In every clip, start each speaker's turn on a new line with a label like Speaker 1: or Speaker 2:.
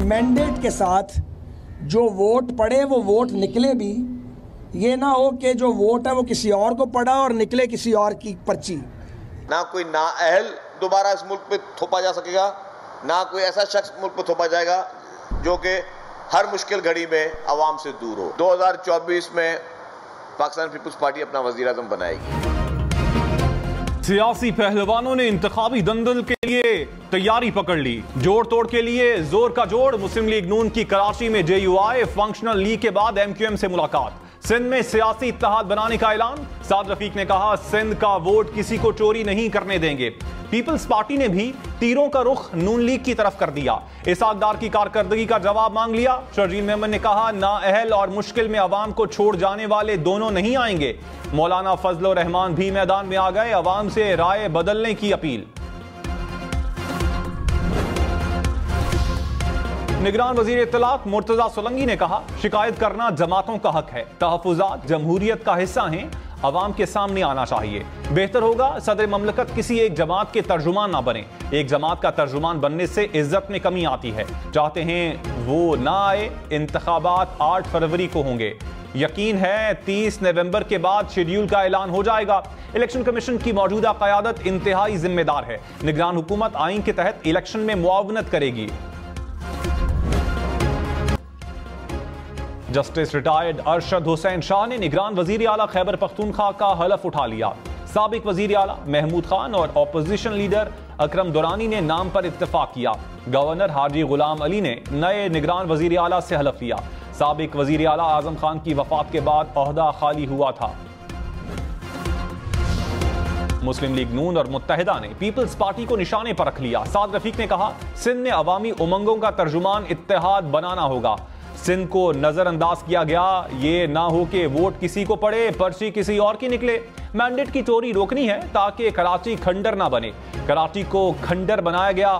Speaker 1: Mandate के साथ जो वोट पड़े वो वोट निकले भी, ये ना हो कि जो वोट है वो किसी और को पड़ा और निकले किसी और की पर्ची।
Speaker 2: ना कोई नाअहल दोबारा इस मुल्क पे थोपा जा सकेगा, ना कोई ऐसा शख्स मुल्क पे थोपा जाएगा जो कि हर मुश्किल घड़ी में अवाम से दूर हो। 2024 में पाकिस्तान पीपुल्स पार्टी अपना वजीर आज़म बनाएगी।
Speaker 3: सियासी पहलवानों ने इंतखाबी दंगल के लिए तैयारी पकड़ ली। जोड़ तोड़ के लिए जोर का जोड़। मुस्लिम लीग नून की कराची में JUI फंक्शनल लीग के बाद MQM से मुलाकात। सिंध में सियासी इत्तेहाद बनाने का ऐलान। साद रफीक ने कहा, सिंध का वोट किसी को चोरी नहीं करने देंगे। पीपल्स पार्टी ने भी तीरों का रुख नून लीग की तरफ कर दिया। इसाकदार की कारकर्दगी का जवाब मांग लिया। शर्जील मेमन ने कहा, नाअहल और मुश्किल में अवाम को छोड़ जाने वाले दोनों नहीं आएंगे। मौलाना फजल रहमान भी मैदान में आ गए। अवाम से राय बदलने की अपील। निगरान वजीर इत्तलात मुर्तजा सोलंगी ने कहा, शिकायत करना जमातों का हक है। तहफ़्फ़ुज़ात जमहूरियत का हिस्सा हैं, अवाम के सामने आना चाहिए। बेहतर होगा सदर ममलकत किसी एक जमात के तर्जुमान ना बने। एक जमात का तर्जुमान बनने से इज्जत में कमी आती है। चाहते हैं वो ना आए। इंतखाबात 8 फरवरी को होंगे। यकीन है 30 नवंबर के बाद शेड्यूल का ऐलान हो जाएगा। इलेक्शन कमीशन की मौजूदा क़यादत इंतहाई जिम्मेदार है। निगरान हुकूमत आइन के तहत इलेक्शन में मुआवनत करेगी। जस्टिस रिटायर्ड अरशद हुसैन शाह ने निगरान वजीर आला खैबर पख्तूनख्वा का हलफ उठा लिया। साबिक वजीर आला महमूद खान और ऑपोजिशन लीडर अकरम दुरानी ने नाम पर इत्तेफाक किया। गवर्नर हाजी गुलाम अली ने नए निगरान वजीर आला से हलफ लिया। साबिक वजीर आला आजम खान की वफात के बाद ओहदा खाली हुआ था। मुस्लिम लीग नून और मुत्तहिदा ने पीपल्स पार्टी को निशाने पर रख लिया। साद रफीक ने कहा, सिंध में अवामी उमंगों का तर्जुमान इत्तेहाद बनाना होगा। सिंध को नजरअंदाज किया गया। ये ना हो कि वोट किसी को पड़े, पर्ची किसी और की निकले। मैंडेट की चोरी रोकनी है ताकि कराची खंडर ना बने। कराची को खंडर बनाया गया।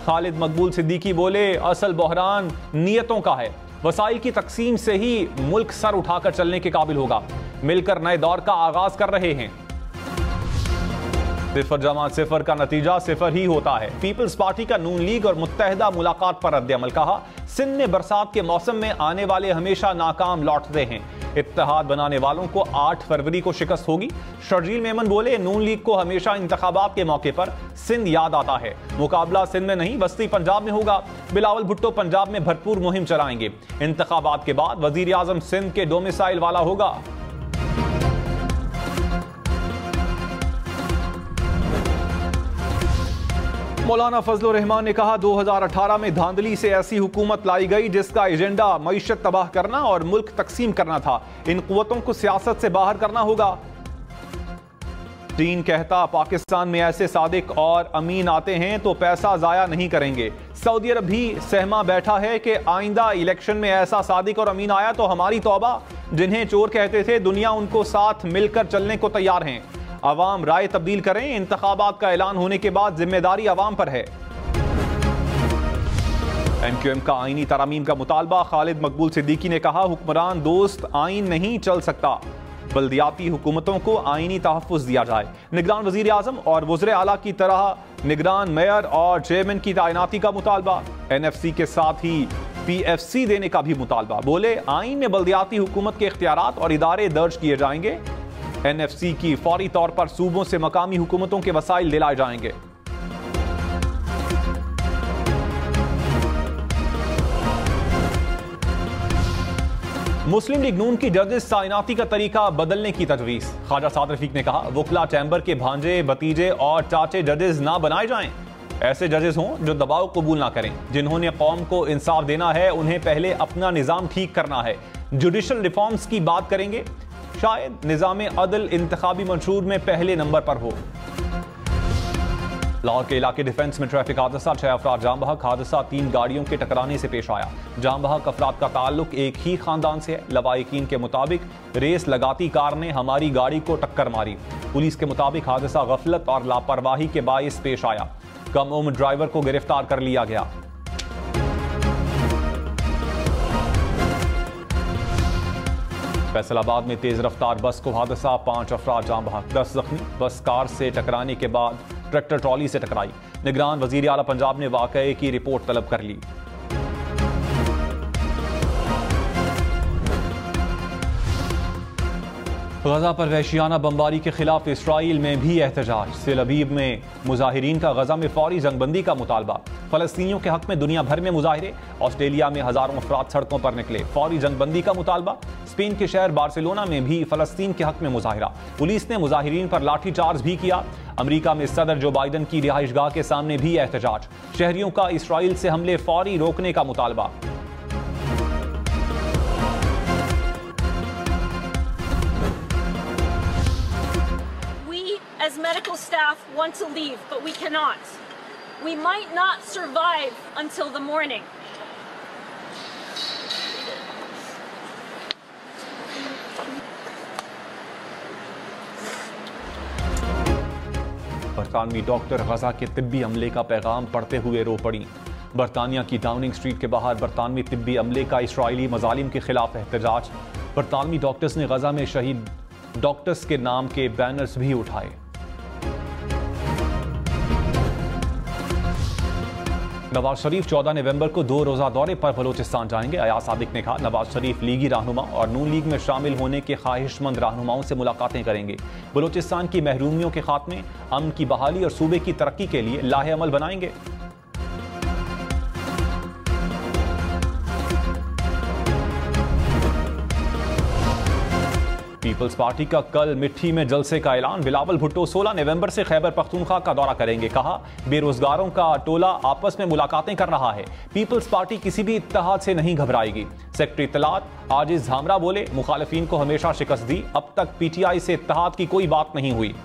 Speaker 3: खालिद मकबूल सिद्दीकी बोले, असल बहरान नीयतों का है। वसाइल की तकसीम से ही मुल्क सर उठाकर चलने के काबिल होगा। मिलकर नए दौर का आगाज कर रहे हैं। सिफर जमा सिफर का नतीजा सिफर ही होता है। पीपल्स पार्टी का नून लीग और मुत्तहिदा मुलाकात पर रद्द-ए-अमल। कहा, सिंध में बरसात के मौसम में आने वाले हमेशा नाकाम लौटते हैं। इत्तेहाद बनाने वालों को 8 फरवरी को शिकस्त होगी। शर्जील मेमन बोले, नून लीग को हमेशा इंतखाबात के मौके पर सिंध याद आता है। मुकाबला सिंध में नहीं वस्ती पंजाब में होगा। बिलावल भुट्टो पंजाब में भरपूर मुहिम चलाएंगे। इंतखाबात के बाद वजीर आजम सिंध के डोमिसाइल वाला होगा। मौलाना फजल रहमान ने कहा, 2018 में धांधली से ऐसी हुकूमत लाई गई जिसका एजेंडा मईशत तबाह करना और मुल्क तकसीम करना था। इन कुव्वतों को सियासत से बाहर करना होगा। चीन कहता, पाकिस्तान में ऐसे सादिक और अमीन आते हैं तो पैसा जाया नहीं करेंगे। सऊदी अरब भी सहमा बैठा है कि आइंदा इलेक्शन में ऐसा सादिक और अमीन आया तो हमारी तौबा। जिन्हें चोर कहते थे, दुनिया उनको साथ मिलकर चलने को तैयार हैं। अवाम राय तब्दील करें। इंतखाबात का ऐलान होने के बाद जिम्मेदारी अवाम पर है। MQM का आईनी तरामीम का मुतालबा। खालिद मकबूल सिद्दीकी ने कहा, हुक्मरान दोस्त आइन नहीं चल सकता। बल्दियाती हुकूमतों को आईनी तहफ़्फ़ुज़ दिया जाए। निगरान वज़ीर आज़म और वज़ीर आला की तरह निगरान मेयर और चेयरमैन की तैनाती का मुतालबा। NFC के साथ ही PFC देने का भी मुतालबा। बोले, आइन में बल्दियाती हुकूमत के इख्तियारात और इदारे दर्ज किए जाएंगे। NFC की फौरी तौर पर सूबों से मकामी हुकूमतों के वसाइल दिलाए जाएंगे। मुस्लिम लीग नून की जजेस तैनाती का तरीका बदलने की तजवीज़। ख्वाजा साद रफीक ने कहा, वकला चैम्बर के भांजे, भतीजे और चाचे जजेस ना बनाए जाएं। ऐसे जजेस हों जो दबाव कबूल ना करें। जिन्होंने कौम को इंसाफ देना है, उन्हें पहले अपना निज़ाम ठीक करना है। जुडिशल रिफॉर्म्स की बात करेंगे। शायद निज़ाम अदल इंतखाबी मंशूर में पहले नंबर पर हो। लाहौर के इलाके डिफेंस में ट्रैफिक हादसा। 6 अफराद जाम बहक। हादसा 3 गाड़ियों के टकराने से पेश आया। जाम बहक अफराद का ताल्लुक एक ही खानदान से है। लवाहिकीन के मुताबिक रेस लगाती कार ने हमारी गाड़ी को टक्कर मारी। पुलिस के मुताबिक हादसा गफलत और लापरवाही के बाइस पेश आया। कम उम्र ड्राइवर को गिरफ्तार कर लिया गया। फैसलाबाद में तेज रफ्तार बस को हादसा। 5 अफराद जाम बहक, 10 जख्मी। बस कार से टकराने के बाद ट्रैक्टर ट्रॉली से टकराई। निगरान वजीर आला पंजाब ने वाकये की रिपोर्ट तलब कर ली। गजा पर वहशियाना बमबारी के खिलाफ इसराइल में भी एहतजाज। तेल अवीव में मुजाहिरीन का गजा में फौरी जंगबंदी का मुतालबा। फलस्तीनियों के हक में दुनिया भर में मुजाहिरे। ऑस्ट्रेलिया में हजारों अफराद सड़कों पर निकले। फौरी जंगबंदी का मुतालबा। स्पेन के शहर बार्सिलोना में भी फलस्तीन के हक में मुजाहिरा। पुलिस ने मुजाहिरीन पर लाठीचार्ज भी किया। अमेरिका में सदर जो बाइडन की रिहाइशगाह के सामने भी एहतजाज। शहरियों का इसराइल से हमले फौरी रोकने का मुतालबा।
Speaker 4: As medical staff want to leave, but we cannot. We might not survive until the morning.
Speaker 3: बरतानवी डॉक्टर गजा के तिब्बी अमले का पैगाम पढ़ते हुए रो पड़ी। बरतानिया की डाउनिंग स्ट्रीट के बाहर बरतानवी तिब्बी अमले का इसराइली मजालिम के खिलाफ एहतजाज। बरतानवी डॉक्टर्स ने गजा में शहीद डॉक्टर्स के नाम के बैनर्स भी उठाए। नवाज शरीफ 14 नवंबर को 2 रोजा दौरे पर बलोचिस्तान जाएंगे। अयाज सादिक ने कहा, नवाज शरीफ लीगी रहनुमा और नून लीग में शामिल होने के ख्वाहिशमंद रहनुमाओं से मुलाकातें करेंगे। बलोचिस्तान की महरूमियों के खात्मे, अमन की बहाली और सूबे की तरक्की के लिए लाहे अमल बनाएंगे। पीपल्स पार्टी का कल मिट्टी में जलसे का ऐलान। बिलावल भुट्टो 16 नवंबर से खैबर पख्तूनख्वा का दौरा करेंगे। कहा, बेरोजगारों का टोला आपस में मुलाकातें कर रहा है। पीपल्स पार्टी किसी भी इत्तेहाद से नहीं घबराएगी। सेक्रेटरी इत्तलात आजिज झामरा बोले, मुखालिफिन को हमेशा शिकस्त दी, अब तक पीटीआई से इत्तेहाद की कोई बात नहीं हुई।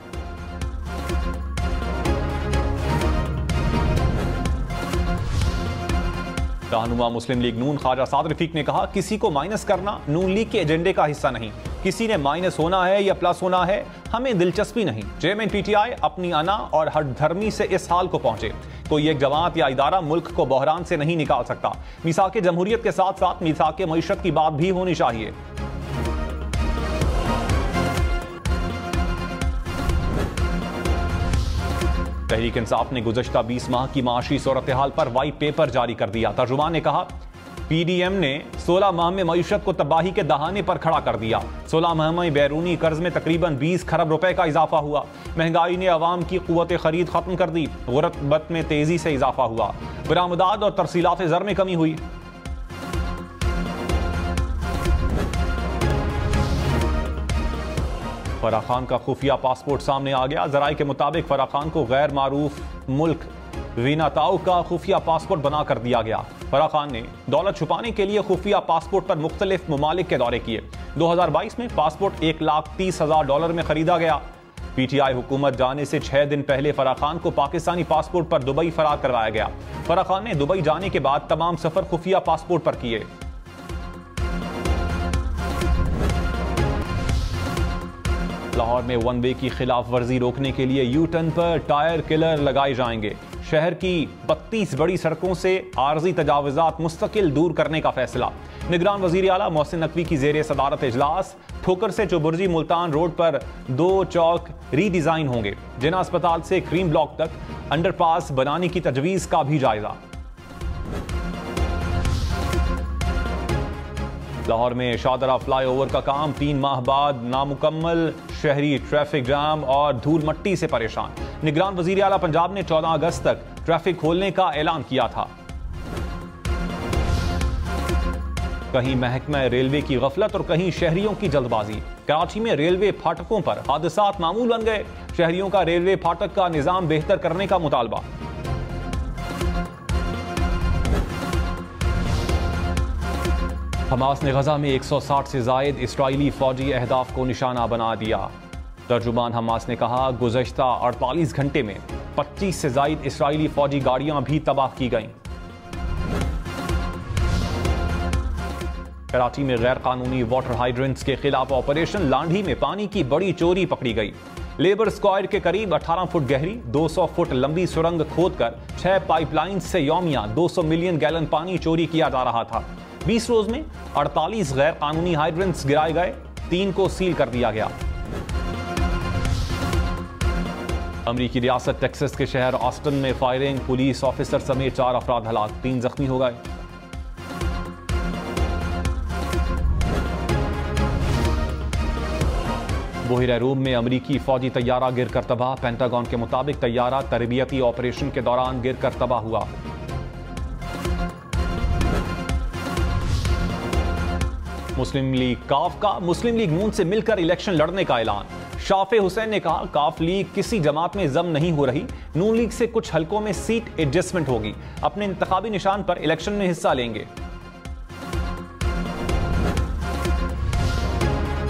Speaker 3: रहनुमा मुस्लिम लीग नून ख्वाजा साद रफीक ने कहा, किसी को माइनस करना नून लीग के एजेंडे का हिस्सा नहीं। किसी ने माइनस होना है या प्लस होना है, हमें दिलचस्पी नहीं। चेयरमैन पीटीआई अपनी अना और हठधर्मी से इस हाल को पहुंचे। कोई एक जमात या इदारा मुल्क को बहरान से नहीं निकाल सकता। मिसाक जमहूरियत के साथ साथ मिसाक मईशत की बात भी होनी चाहिए। तहरीक इंसाफ ने गुज़श्ता 20 माह की माशी सूरत हाल पर वाइट पेपर जारी कर दिया। तर्जुमान ने कहा, पीडीएम ने 16 माह में मईशत को तबाही के दहाने पर खड़ा कर दिया। 16 माह में बैरूनी कर्ज में तकरीबन 20 खरब रुपए का इजाफा हुआ। महंगाई ने अवाम की कुव्वत खरीद खत्म कर दी। गुर्बत में तेजी से इजाफा हुआ। बरामदात और तरसीलात ज़र में कमी हुई। फराह खान का खुफिया पासपोर्ट सामने आ गया। जराये के मुताबिक फराह खान को गैर मारूफ मुल्क वीनाताओ का खुफिया पासपोर्ट बना कर दिया गया। फराह खान ने दौलत छुपाने के लिए खुफिया पासपोर्ट पर मुख्तलिफ ममालिक के दौरे किए। 2022 में पासपोर्ट $1,30,000 में खरीदा गया। पीटीआई हुकूमत जाने से 6 दिन पहले फराह खान को पाकिस्तानी पासपोर्ट पर दुबई फरार करवाया गया। फराह खान ने दुबई जाने के बाद तमाम सफर खुफिया पासपोर्ट पर किए। लाहौर में वन वे की खिलाफ वर्जी रोकने के लिए यू टर्न पर टायर किलर लगाए जाएंगे। शहर की 32 बड़ी सड़कों से आर्जी तजावुजात मुस्तकिल दूर करने का फैसला। निगरान वजीर आला मोहसिन नकवी की जेर सदारत इजलास। ठोकर से चौबुर्जी मुल्तान रोड पर 2 चौक रीडिजाइन होंगे। जिना अस्पताल से क्रीम ब्लॉक तक अंडरपास बनाने की तजवीज का भी जायजा। लाहौर में शाहदरा फ्लाईओवर का काम 3 माह बाद नामुकम्मल। शहरी ट्रैफिक जाम और धूल मट्टी से परेशान। निगरान वजीर आला पंजाब ने 14 अगस्त तक ट्रैफिक खोलने का ऐलान किया था। कहीं महकमा रेलवे की गफलत और कहीं शहरियों की जल्दबाजी। कराची में रेलवे फाटकों पर हादसात मामूल बन गए। शहरियों का रेलवे फाटक का निजाम बेहतर करने का मुतालबा। हमास ने गजा में 160 से जायद इसराइली फौजी अहदाफ को निशाना बना दिया। तर्जुमान हमास ने कहा, गुज़श्ता 48 घंटे में 25 से जायद इसराइली फौजी गाड़ियां भी तबाह की गईं। कराची में गैर कानूनी वाटर हाइड्रेंट्स के खिलाफ ऑपरेशन। लांढी में पानी की बड़ी चोरी पकड़ी गई। लेबर स्क्वायर के करीब 18 फुट गहरी 200 फुट लंबी सुरंग खोदकर 6 पाइपलाइन से यौमिया 200 मिलियन गैलन पानी चोरी किया जा रहा था। 20 रोज में 48 गैर कानूनी हाइड्रेंट्स गिराए गए। 3 को सील कर दिया गया। अमरीकी रियासत टेक्सास के शहर ऑस्टिन में फायरिंग। पुलिस ऑफिसर समेत 4 अफराद हलाक, 3 जख्मी हो गए। बहिर रूम में अमरीकी फौजी तैयारा गिरकर तबाह। पेंटागन के मुताबिक तैयारा तरबियती ऑपरेशन के दौरान गिरकर तबाह हुआ। मुस्लिम लीग काफ का मुस्लिम लीग नून से मिलकर इलेक्शन लड़ने का ऐलान। शाफे हुसैन ने कहा, काफ लीग किसी जमात में जम नहीं हो रही, नून लीग से कुछ हलकों में सीट एडजस्टमेंट होगी, अपने इंतखाबी निशान पर इलेक्शन में हिस्सा लेंगे।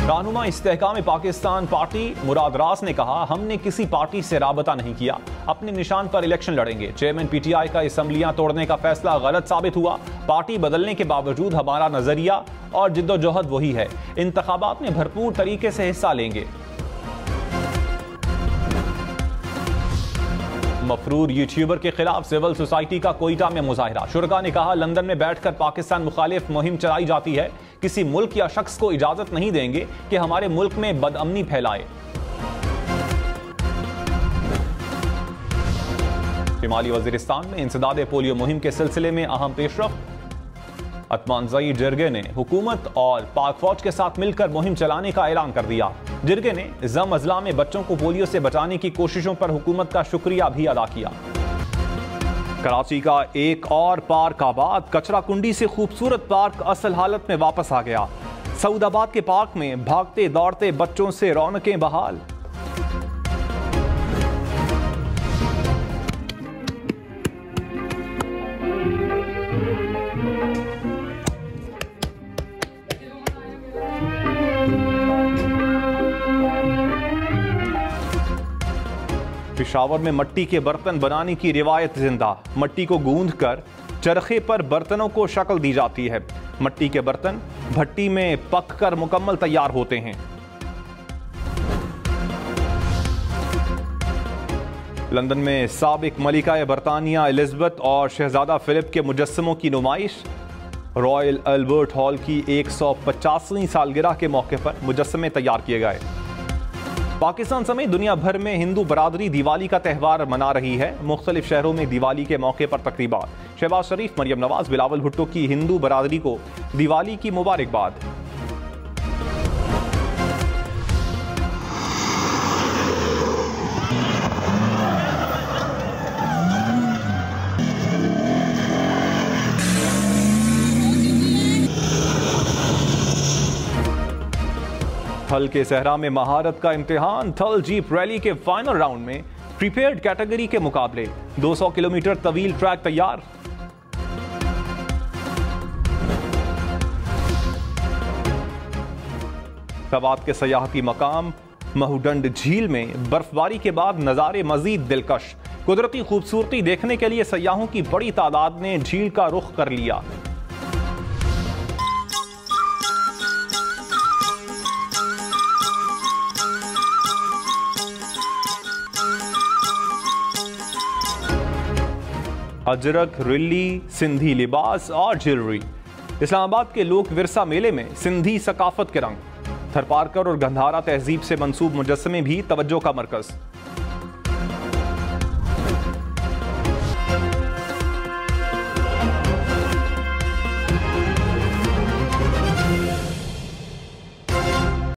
Speaker 3: रहनुमा इस्तेहकाम पाकिस्तान पार्टी मुराद रास ने कहा, हमने किसी पार्टी से राबता नहीं किया, अपने निशान पर इलेक्शन लड़ेंगे। चेयरमैन पीटीआई का असम्बलियां तोड़ने का फैसला गलत साबित हुआ। पार्टी बदलने के बावजूद हमारा नजरिया और जिद्दोजहद वही है, इंतखाबात में भरपूर तरीके से हिस्सा लेंगे। मफरूर यूट्यूबर के खिलाफ सिविल सोसाइटी का कोयटा में मुजाहिरा। शुरका ने कहा, लंदन में बैठकर पाकिस्तान मुखालिफ मुहिम चलाई जाती है, किसी मुल्क या शख्स को इजाजत नहीं देंगे कि हमारे मुल्क में बदअमनी फैलाए। शिमाली वजीरिस्तान में इंसदाद पोलियो मुहिम के सिलसिले में अहम पेशरफ्त। अतमानज़ई जिरगे ने हुकूमत और पाक फौज के साथ मिलकर मुहिम चलाने का ऐलान कर दिया। जिरगे ने जम अजला में बच्चों को पोलियो से बचाने की कोशिशों पर हुकूमत का शुक्रिया भी अदा किया। कराची का एक और पार्क आबाद। कचरा कुंडी से खूबसूरत पार्क असल हालत में वापस आ गया। सऊदाबाद के पार्क में भागते दौड़ते बच्चों से रौनकें बहाल। पेशावर में मट्टी के बर्तन बनाने की रिवायत जिंदा। मट्टी को गूंदकर चरखे पर बर्तनों को शक्ल दी जाती है। मट्टी के बर्तन भट्टी में पककर मुकम्मल तैयार होते हैं। लंदन में साबिक मलिका बरतानिया एलिजाबेथ और शहजादा फिलिप के मुजस्समों की नुमाइश। रॉयल अल्बर्ट हॉल की 150वीं सालगिरह के मौके पर मुजस्समे तैयार किए गए। पाकिस्तान समेत दुनिया भर में हिंदू बरादरी दिवाली का त्यौहार मना रही है। मुख्तलिफ शहरों में दिवाली के मौके पर तकरीबात। शहबाज शरीफ, मरियम नवाज, बिलावल भुट्टो की हिंदू बरादरी को दिवाली की मुबारकबाद। थल के सहरा में महारत का इम्तिहान। थल जीप रैली के फाइनल राउंड में प्रीपेयर्ड कैटेगरी के मुकाबले 200 किलोमीटर तवील ट्रैक तैयार। तवात के सयाहती मकाम महूडंड झील में बर्फबारी के बाद नजारे मजीद दिलकश। कुदरती खूबसूरती देखने के लिए सयाहों की बड़ी तादाद ने झील का रुख कर लिया। अजरक, रिल्ली, सिंधी लिबास और ज्वेलरी। इस्लामाबाद के लोक विरसा मेले में सिंधी सकाफत के रंग। थरपारकर और गंधारा तहजीब से मंसूब मुजस्समे भी तवज्जो का मरकज।